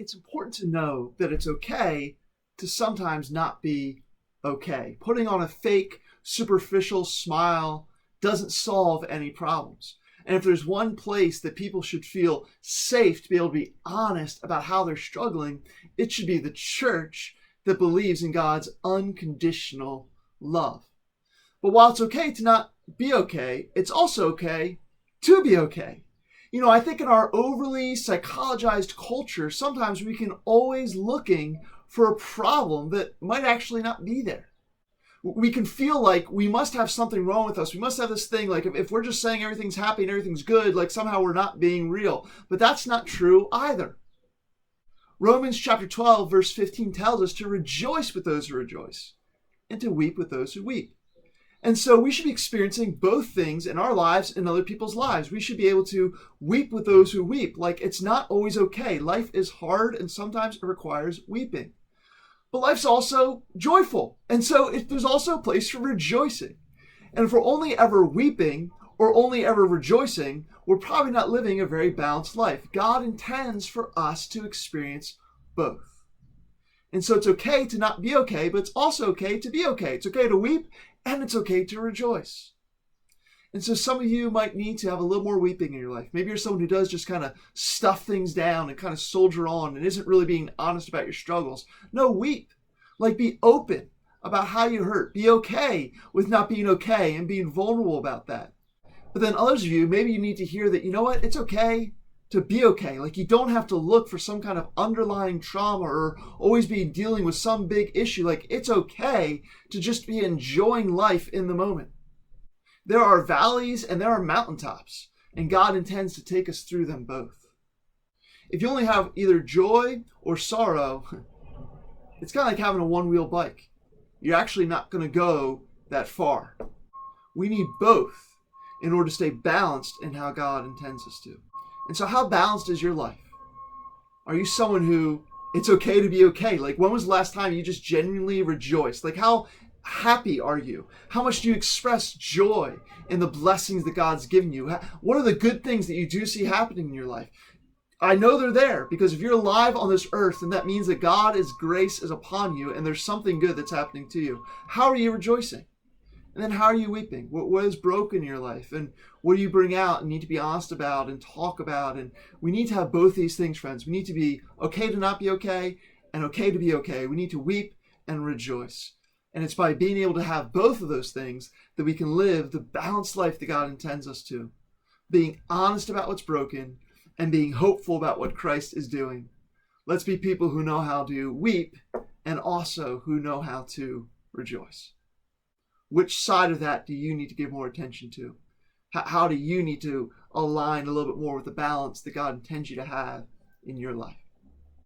it's important to know that it's okay to sometimes not be okay. Putting on a fake, superficial smile doesn't solve any problems. And if there's one place that people should feel safe to be able to be honest about how they're struggling, it should be the church that believes in God's unconditional love. But while it's okay to not be okay, it's also okay to be okay. I think in our overly psychologized culture, sometimes we can always looking for a problem that might actually not be there. We can feel like we must have something wrong with us. We must have this thing, like if we're just saying everything's happy and everything's good, like somehow we're not being real. But that's not true either. Romans chapter 12, verse 15 tells us to rejoice with those who rejoice and to weep with those who weep. And so we should be experiencing both things in our lives and other people's lives. We should be able to weep with those who weep. Like it's not always okay. Life is hard and sometimes it requires weeping. But life's also joyful. And so there's also a place for rejoicing. And if we're only ever weeping or only ever rejoicing, we're probably not living a very balanced life. God intends for us to experience both. And so it's okay to not be okay, but it's also okay to be okay. It's okay to weep and it's okay to rejoice. And so some of you might need to have a little more weeping in your life. Maybe you're someone who does just kind of stuff things down and kind of soldier on and isn't really being honest about your struggles. No, weep. Like be open about how you hurt. Be okay with not being okay and being vulnerable about that. But then others of you, maybe you need to hear that, you know what, it's okay to be okay. Like you don't have to look for some kind of underlying trauma or always be dealing with some big issue. Like it's okay to just be enjoying life in the moment. There are valleys and there are mountaintops, and God intends to take us through them both. If you only have either joy or sorrow, it's kind of like having a one-wheel bike. You're actually not going to go that far. We need both in order to stay balanced in how God intends us to. And so how balanced is your life? Are you someone who it's okay to be okay? Like when was the last time you just genuinely rejoiced? Like how happy are you? How much do you express joy in the blessings that God's given you? What are the good things that you do see happening in your life? I know they're there because if you're alive on this earth, then that means that God's grace is upon you and there's something good that's happening to you. How are you rejoicing? And then how are you weeping? What is broken in your life? And what do you bring out and need to be honest about and talk about? And we need to have both these things, friends. We need to be okay to not be okay and okay to be okay. We need to weep and rejoice. And it's by being able to have both of those things that we can live the balanced life that God intends us to. Being honest about what's broken and being hopeful about what Christ is doing. Let's be people who know how to weep and also who know how to rejoice. Which side of that do you need to give more attention to? How do you need to align a little bit more with the balance that God intends you to have in your life?